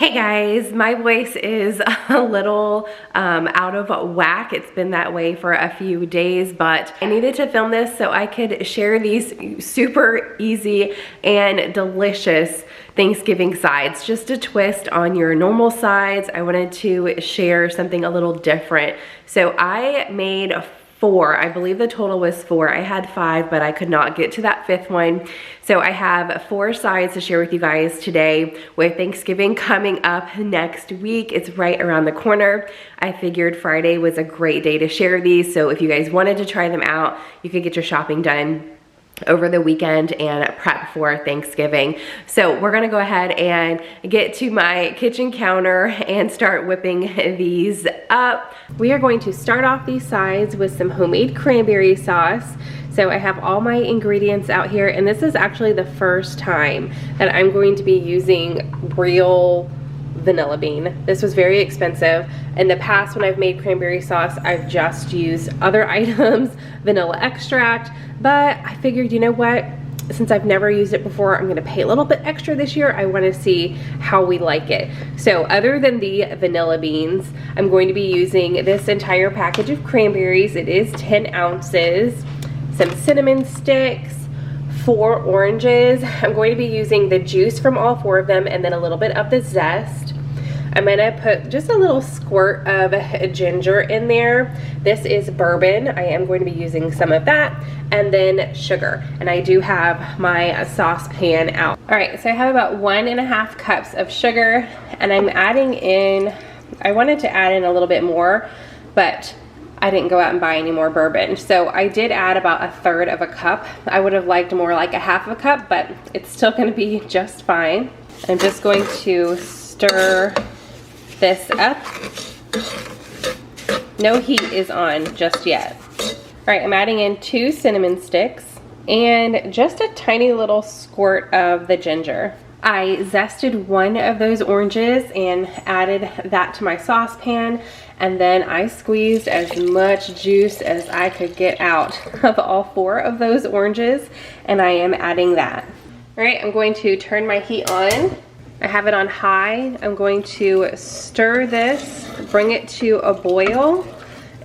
Hey guys, my voice is a little out of whack. It's been that way for a few days, but I needed to film this so I could share these super easy and delicious Thanksgiving sides. Just a twist on your normal sides. I wanted to share something a little different. So I made four. I believe the total was four. I had five, but I could not get to that fifth one. So I have four sides to share with you guys today. With Thanksgiving coming up next week, it's right around the corner. I figured Friday was a great day to share these. So if you guys wanted to try them out, you could get your shopping done over the weekend and prep for Thanksgiving. So we're gonna go ahead and get to my kitchen counter and start whipping these up. We are going to start off these sides with some homemade cranberry sauce. So I have all my ingredients out here, and this is actually the first time that I'm going to be using real vanilla bean. This was very expensive. In the past, when I've made cranberry sauce, I've just used other items, vanilla extract, but I figured, you know what? Since I've never used it before, I'm gonna pay a little bit extra this year. I wanna see how we like it. So other than the vanilla beans, I'm going to be using this entire package of cranberries. It is 10 ounces, some cinnamon sticks, 4 oranges. I'm going to be using the juice from all 4 of them and then a little bit of the zest. I'm gonna put just a little squirt of ginger in there. This is bourbon. I am going to be using some of that, and then sugar. And I do have my saucepan out. All right, so I have about 1.5 cups of sugar, and I'm adding in, I wanted to add in a little bit more, but I didn't go out and buy any more bourbon. So I did add about 1/3 of a cup. I would have liked more like 1/2 of a cup, but it's still gonna be just fine. I'm just going to stir this up. No heat is on just yet. All right, I'm adding in 2 cinnamon sticks and just a tiny little squirt of the ginger. I zested 1 of those oranges and added that to my saucepan, and then I squeezed as much juice as I could get out of all 4 of those oranges, and I am adding that. All right, I'm going to turn my heat on. I have it on high. I'm going to stir this, bring it to a boil,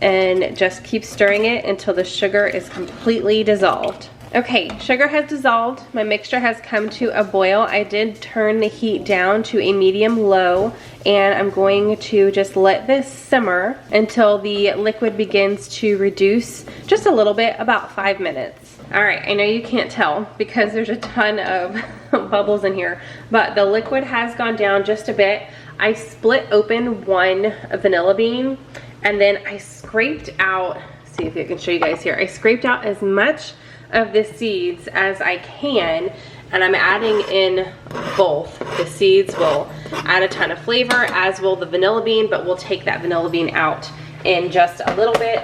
and just keep stirring it until the sugar is completely dissolved. Okay, sugar has dissolved. My mixture has come to a boil. I did turn the heat down to a medium-low, and I'm going to just let this simmer until the liquid begins to reduce just a little bit, about 5 minutes. All right, I know you can't tell because there's a ton of bubbles in here, but the liquid has gone down just a bit. I split open 1 vanilla bean, and then I scraped out, see if I can show you guys here, I scraped out as much of the seeds as I can, and I'm adding in both. The seeds will add a ton of flavor, as will the vanilla bean, but we'll take that vanilla bean out in just a little bit.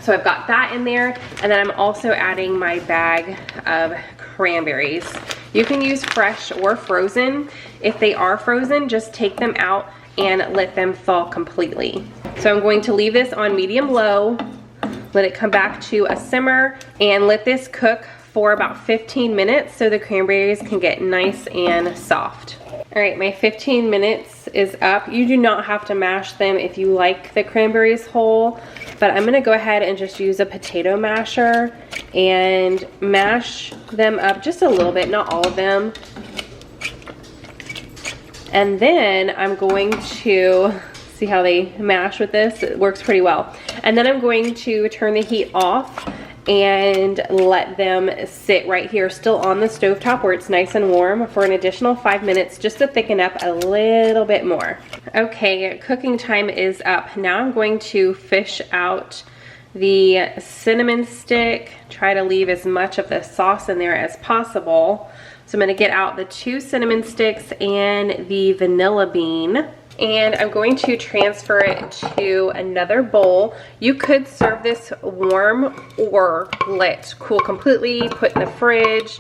So I've got that in there, and then I'm also adding my bag of cranberries. You can use fresh or frozen. If they are frozen, just take them out and let them thaw completely. So I'm going to leave this on medium-low, let it come back to a simmer, and let this cook for about 15 minutes so the cranberries can get nice and soft. All right, my 15 minutes is up. You do not have to mash them if you like the cranberries whole, but I'm gonna go ahead and just use a potato masher and mash them up just a little bit, not all of them. And then I'm going to see how they mash with this. It works pretty well. And then I'm going to turn the heat off and let them sit right here still on the stovetop where it's nice and warm for an additional 5 minutes just to thicken up a little bit more. Okay, cooking time is up. Now I'm going to fish out the cinnamon stick, try to leave as much of the sauce in there as possible. So I'm gonna get out the 2 cinnamon sticks and the vanilla bean, and I'm going to transfer it to another bowl. You could serve this warm or let cool completely, put in the fridge,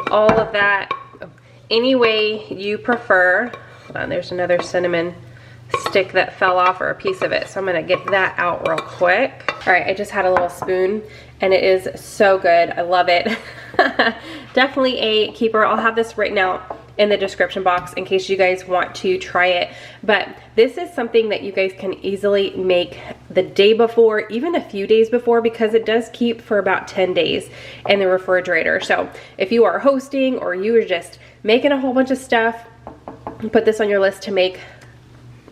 all of that, any way you prefer. Hold on, there's another cinnamon stick that fell off, or a piece of it, so I'm gonna get that out real quick. All right, I just had a little spoon, and it is so good. I love it. Definitely a keeper. I'll have this written out in the description box in case you guys want to try it. But this is something that you guys can easily make the day before, even a few days before, because it does keep for about 10 days in the refrigerator. So if you are hosting or you are just making a whole bunch of stuff, put this on your list to make,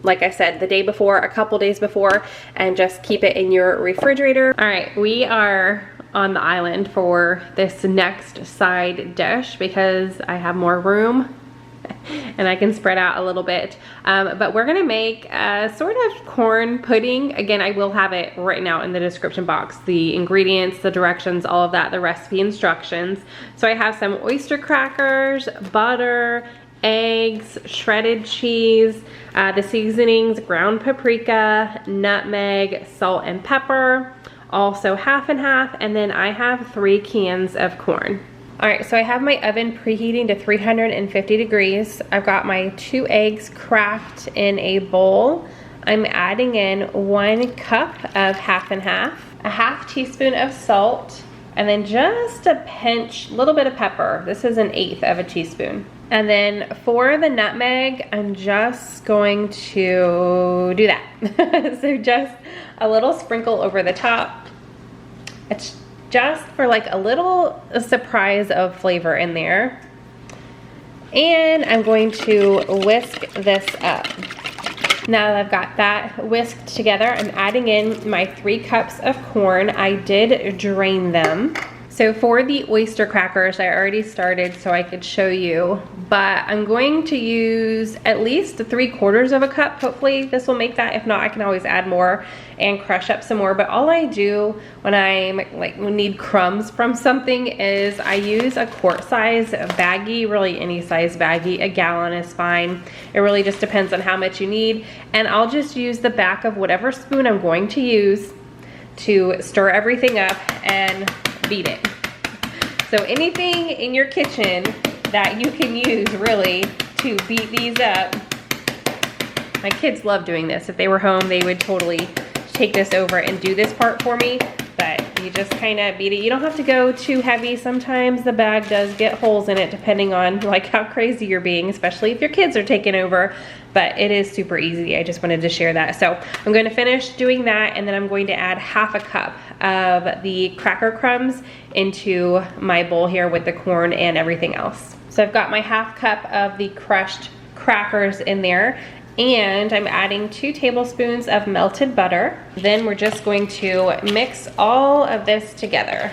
like I said, the day before, a couple days before, and just keep it in your refrigerator. All right, we are on the island for this next side dish because I have more room and I can spread out a little bit. But we're gonna make a sort of corn pudding. Again, I will have it written out in the description box, the ingredients, the directions, all of that, the recipe instructions. So I have some oyster crackers, butter, eggs, shredded cheese, the seasonings, ground paprika, nutmeg, salt and pepper, also half and half, and then I have 3 cans of corn. All right, so I have my oven preheating to 350 degrees. I've got my 2 eggs cracked in a bowl. I'm adding in 1 cup of half and half, a half teaspoon of salt, and then just a pinch, little bit of pepper. This is 1/8 of a teaspoon. And then for the nutmeg, I'm just going to do that. So just a little sprinkle over the top. It's just for like a little surprise of flavor in there. And I'm going to whisk this up. Now that I've got that whisked together, I'm adding in my 3 cups of corn. I did drain them. So for the oyster crackers, I already started so I could show you, but I'm going to use at least 3/4 of a cup. Hopefully this will make that. If not, I can always add more and crush up some more. But all I do when I need crumbs from something is I use a quart size baggie, really any size baggie. A gallon is fine. It really just depends on how much you need. And I'll just use the back of whatever spoon I'm going to use to stir everything up and beat it. So anything in your kitchen that you can use really to beat these up. My kids love doing this. If they were home, they would totally take this over and do this part for me, but you just kind of beat it. You don't have to go too heavy. Sometimes the bag does get holes in it depending on like how crazy you're being, especially if your kids are taking over, but it is super easy. I just wanted to share that. So I'm going to finish doing that, and then I'm going to add half a cup of the cracker crumbs into my bowl here with the corn and everything else. So I've got my half cup of the crushed crackers in there, and I'm adding 2 tablespoons of melted butter. Then we're just going to mix all of this together.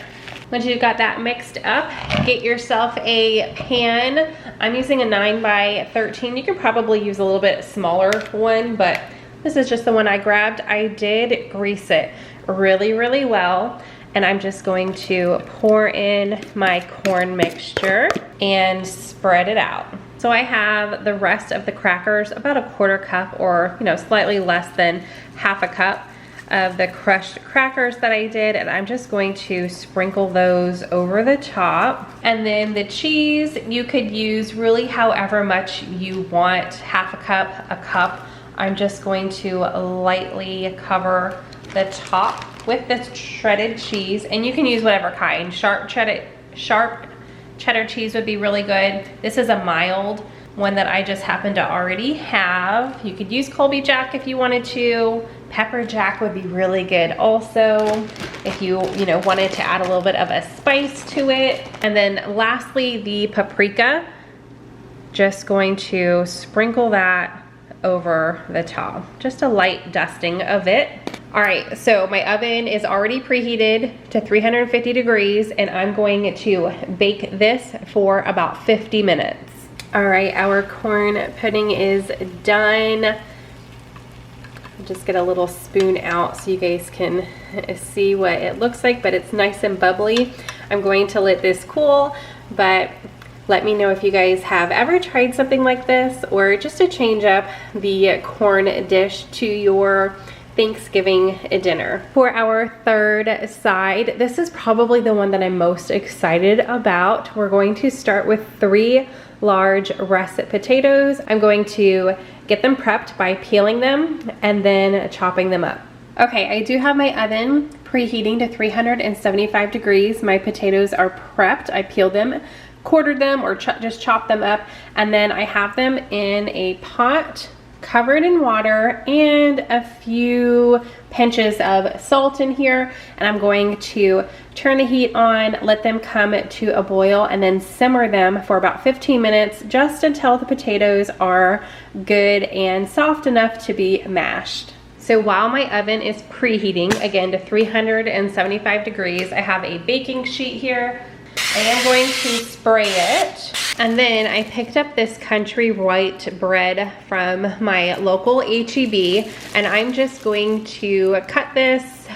Once you've got that mixed up, get yourself a pan. I'm using a 9 by 13. You can probably use a little bit smaller one, but this is just the one I grabbed. I did grease it really, really well. And I'm just going to pour in my corn mixture and spread it out. So I have the rest of the crackers, about a 1/4 cup, or slightly less than half a cup of the crushed crackers that I did, and I'm just going to sprinkle those over the top. And then the cheese, you could use really however much you want, half a cup, a cup. I'm just going to lightly cover the top with this shredded cheese, and you can use whatever kind. Sharp cheddar cheese would be really good. This is a mild one that I just happen to already have. You could use Colby Jack if you wanted to. Pepper Jack would be really good also if you wanted to add a little bit of a spice to it. And then lastly, the paprika. Just going to sprinkle that over the top. Just a light dusting of it. All right, so my oven is already preheated to 350 degrees, and I'm going to bake this for about 50 minutes. All right, our corn pudding is done. I'll just get a little spoon out so you guys can see what it looks like, but it's nice and bubbly. I'm going to let this cool, but let me know if you guys have ever tried something like this, or just to change up the corn dish to your Thanksgiving dinner. For our third side, this is probably the one that I'm most excited about. We're going to start with 3 large russet potatoes. I'm going to get them prepped by peeling them and then chopping them up. Okay, I do have my oven preheating to 375 degrees. My potatoes are prepped. I peeled them quartered them or just chopped them up, and then I have them in a pot covered in water and a few pinches of salt in here, and I'm going to turn the heat on, let them come to a boil, and then simmer them for about 15 minutes just until the potatoes are good and soft enough to be mashed. So while my oven is preheating, again to 375 degrees, I have a baking sheet here. I am going to spray it. And then I picked up this country white bread from my local HEB, and I'm just going to cut this,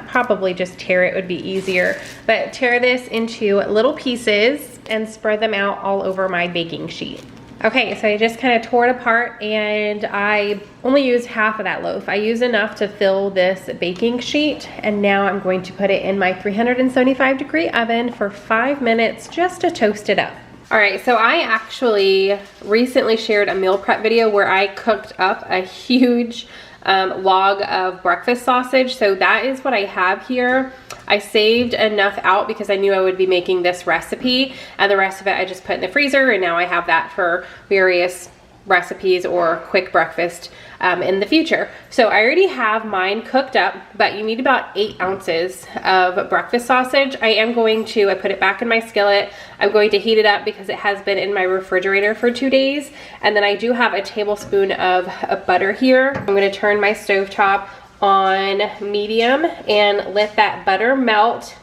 probably just tear it would be easier, but tear this into little pieces and spread them out all over my baking sheet. Okay, so I just kind of tore it apart, and I only used half of that loaf. I used enough to fill this baking sheet, and now I'm going to put it in my 375 degree oven for 5 minutes just to toast it up. All right, so I actually recently shared a meal prep video where I cooked up a huge log of breakfast sausage. So that is what I have here. I saved enough out because I knew I would be making this recipe, and the rest of it I just put in the freezer, and now I have that for various recipes or quick breakfast in the future. So I already have mine cooked up, but you need about 8 ounces of breakfast sausage. I put it back in my skillet. I'm going to heat it up because it has been in my refrigerator for 2 days. And then I do have a tablespoon of butter here. I'm going to turn my stovetop on medium and let that butter melt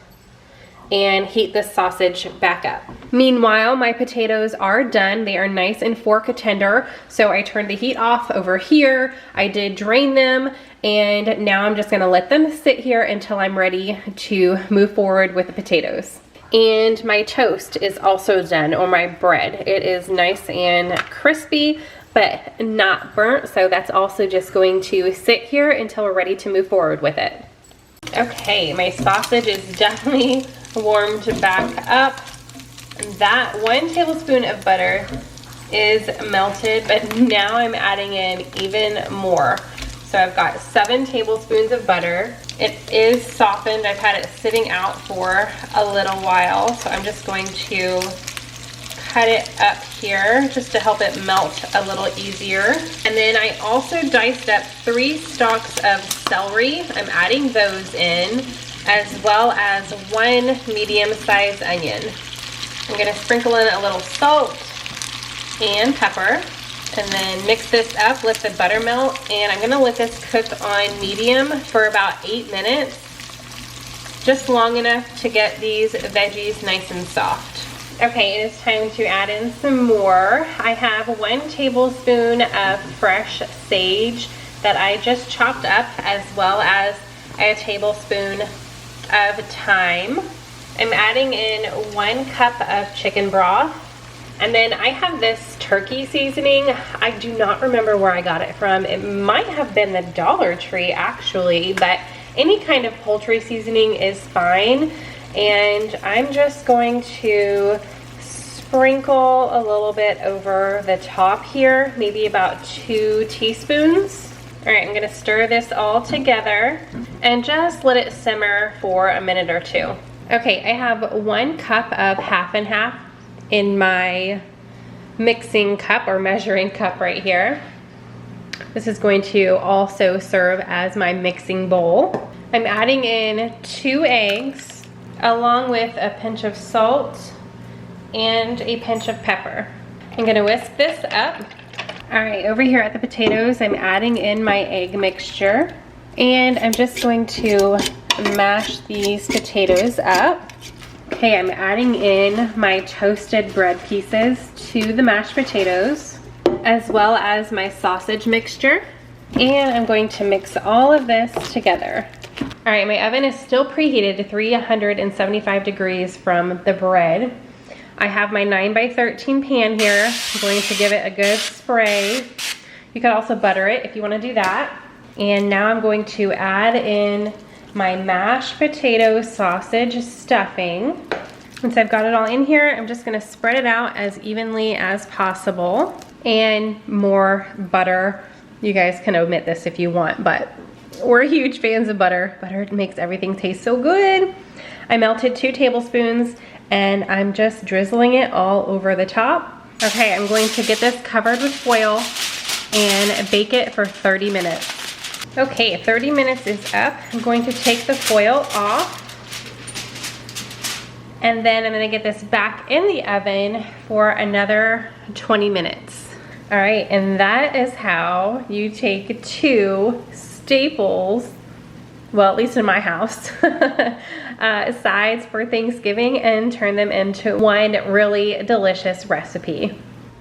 and heat the sausage back up. Meanwhile, my potatoes are done. They are nice and fork tender. So I turned the heat off over here. I did drain them, and now I'm just gonna let them sit here until I'm ready to move forward with the potatoes. And my toast is also done, or my bread. It is nice and crispy, but not burnt. So that's also just going to sit here until we're ready to move forward with it. Okay, my sausage is definitely warmed back up. That 1 tablespoon of butter is melted, but now I'm adding in even more. So I've got 7 tablespoons of butter. It is softened. I've had it sitting out for a little while, so I'm just going to cut it up here just to help it melt a little easier. And then I also diced up 3 stalks of celery. I'm adding those in, as well as 1 medium-sized onion. I'm gonna sprinkle in a little salt and pepper, and then mix this up, let the butter melt, and I'm gonna let this cook on medium for about 8 minutes, just long enough to get these veggies nice and soft. Okay, it is time to add in some more. I have 1 tablespoon of fresh sage that I just chopped up, as well as a tablespoon of thyme. I'm adding in 1 cup of chicken broth. And then I have this turkey seasoning. I do not remember where I got it from. It might have been the Dollar Tree actually, but any kind of poultry seasoning is fine. And I'm just going to sprinkle a little bit over the top here, maybe about 2 teaspoons. All right, I'm gonna stir this all together and just let it simmer for a minute or 2. Okay, I have 1 cup of half and half in my mixing cup or measuring cup right here. This is going to also serve as my mixing bowl. I'm adding in 2 eggs along with a pinch of salt and a pinch of pepper. I'm gonna whisk this up. All right, over here at the potatoes, I'm adding in my egg mixture, and I'm just going to mash these potatoes up. Okay, I'm adding in my toasted bread pieces to the mashed potatoes, as well as my sausage mixture, and I'm going to mix all of this together. All right, my oven is still preheated to 375 degrees from the bread. I have my 9x13 pan here. I'm going to give it a good spray. You could also butter it if you want to do that. And now I'm going to add in my mashed potato sausage stuffing. Once I've got it all in here, I'm just gonna spread it out as evenly as possible. And more butter. You guys can omit this if you want, but We're huge fans of butter. Butter makes everything taste so good. I melted 2 tablespoons and I'm just drizzling it all over the top. Okay, I'm going to get this covered with foil and bake it for 30 minutes. Okay, 30 minutes is up. I'm going to take the foil off. And then I'm gonna get this back in the oven for another 20 minutes. All right, and that is how you take 2 staples, well, at least in my house, sides for Thanksgiving and turn them into one really delicious recipe.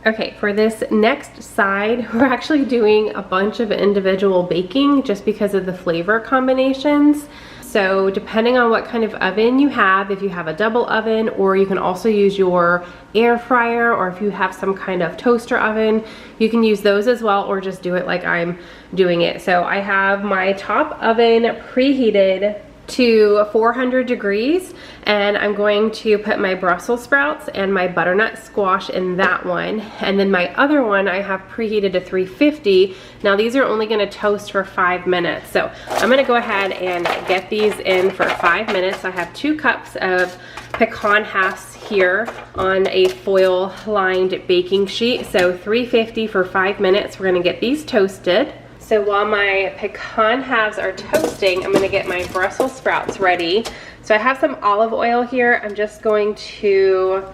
Okay, for this next side, we're actually doing a bunch of individual baking just because of the flavor combinations. So depending on what kind of oven you have, if you have a double oven, or you can also use your air fryer, or if you have some kind of toaster oven, you can use those as well, or just do it like I'm doing it. So I have my top oven preheated to 400 degrees, and I'm going to put my Brussels sprouts and my butternut squash in that one, and then my other one I have preheated to 350. Now these are only going to toast for 5 minutes, so I'm going to go ahead and get these in for 5 minutes. I have 2 cups of pecan halves here on a foil lined baking sheet, so 350 for 5 minutes. We're going to get these toasted. So while my pecan halves are toasting, I'm gonna get my Brussels sprouts ready. So I have some olive oil here. I'm just going to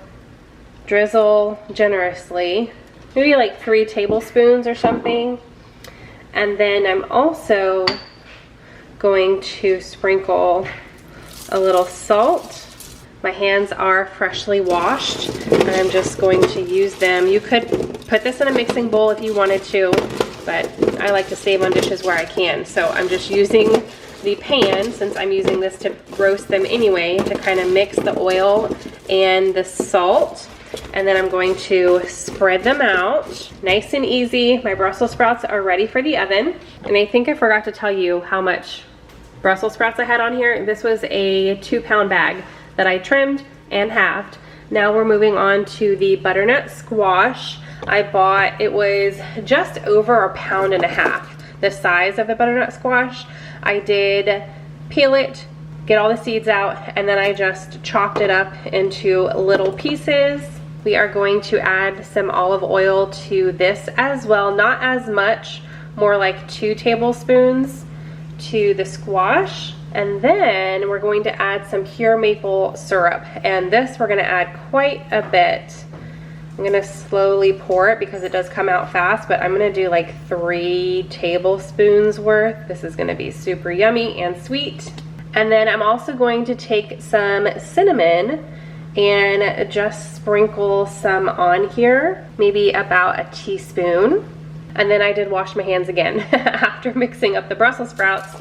drizzle generously, maybe like 3 tablespoons or something. And then I'm also going to sprinkle a little salt. My hands are freshly washed, and I'm just going to use them. You could put this in a mixing bowl if you wanted to, but I like to save on dishes where I can. So I'm just using the pan, since I'm using this to roast them anyway, to kind of mix the oil and the salt. And then I'm going to spread them out. Nice and easy. My Brussels sprouts are ready for the oven. And I think I forgot to tell you how much Brussels sprouts I had on here. This was a 2-pound bag that I trimmed and halved. Now we're moving on to the butternut squash. I bought, it was just over 1.5 pounds, the size of the butternut squash. I did peel it, get all the seeds out, and then I just chopped it up into little pieces. We are going to add some olive oil to this as well, not as much, more like 2 tablespoons to the squash. And then we're going to add some pure maple syrup, and this we're gonna add quite a bit. I'm gonna slowly pour it because it does come out fast, but I'm gonna do like 3 tablespoons worth. This is gonna be super yummy and sweet. And then I'm also going to take some cinnamon and just sprinkle some on here, maybe about a teaspoon. And then I did wash my hands again after mixing up the Brussels sprouts.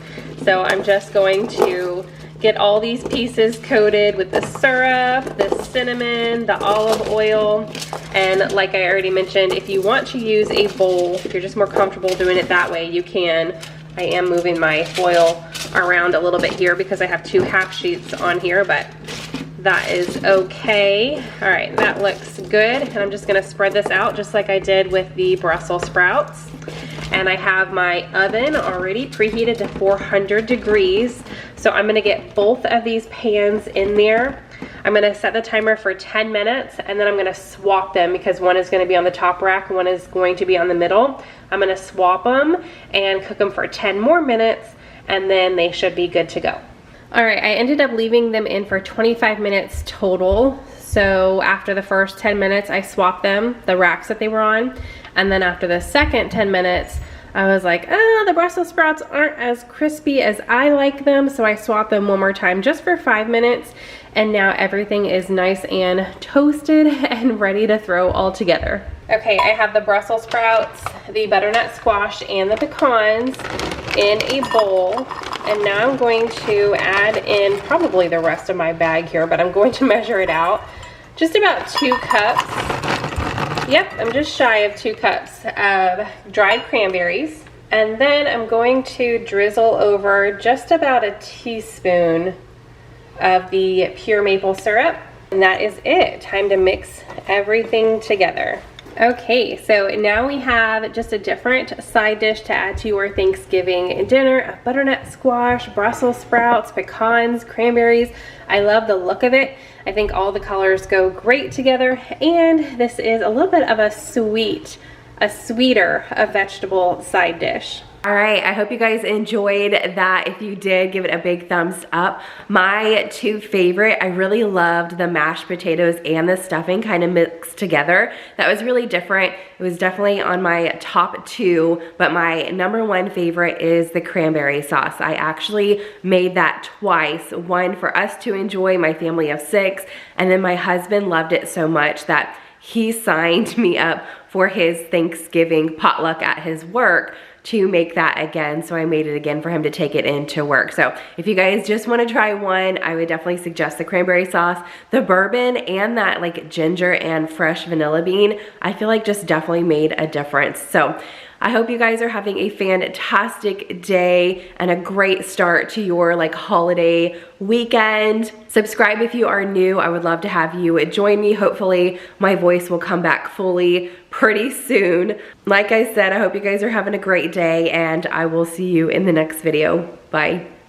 So I'm just going to get all these pieces coated with the syrup, the cinnamon, the olive oil, and like I already mentioned, if you want to use a bowl, if you're just more comfortable doing it that way, you can. I am moving my foil around a little bit here because I have 2 half sheets on here, but that is okay. All right, that looks good. And I'm just gonna spread this out just like I did with the Brussels sprouts. And I have my oven already preheated to 400 degrees. So I'm gonna get both of these pans in there. I'm gonna set the timer for 10 minutes, and then I'm gonna swap them because one is gonna be on the top rack, one is going to be on the middle. I'm gonna swap them and cook them for 10 more minutes, and then they should be good to go. All right, I ended up leaving them in for 25 minutes total. So after the first 10 minutes, I swapped them, the racks that they were on. And then after the second 10 minutes, I was like, the Brussels sprouts aren't as crispy as I like them. So I swapped them one more time just for 5 minutes. And now everything is nice and toasted and ready to throw all together. Okay, I have the Brussels sprouts, the butternut squash, and the pecans in a bowl. And now I'm going to add in probably the rest of my bag here, but I'm going to measure it out. Just about 2 cups. Yep, I'm just shy of 2 cups of dried cranberries. And then I'm going to drizzle over just about a teaspoon of the pure maple syrup. And that is it. Time to mix everything together. Okay, so now we have just a different side dish to add to your Thanksgiving dinner. A butternut squash, Brussels sprouts, pecans, cranberries. I love the look of it. I think all the colors go great together, and this is a little bit of a sweeter vegetable side dish. All right, I hope you guys enjoyed that. If you did, give it a big thumbs up. My two favorite, I really loved the mashed potatoes and the stuffing kind of mixed together. That was really different. It was definitely on my top two, but my number one favorite is the cranberry sauce. I actually made that twice. One for us to enjoy, my family of 6, and then my husband loved it so much that he signed me up for his Thanksgiving potluck at his work to make that again. So I made it again for him to take it into work. So if you guys just want to try one, I would definitely suggest the cranberry sauce. The bourbon and that like ginger and fresh vanilla bean, I feel like just definitely made a difference. So I hope you guys are having a fantastic day and a great start to your like holiday weekend. Subscribe if you are new. I would love to have you join me. Hopefully my voice will come back fully pretty soon. Like I said, I hope you guys are having a great day, and I will see you in the next video. Bye.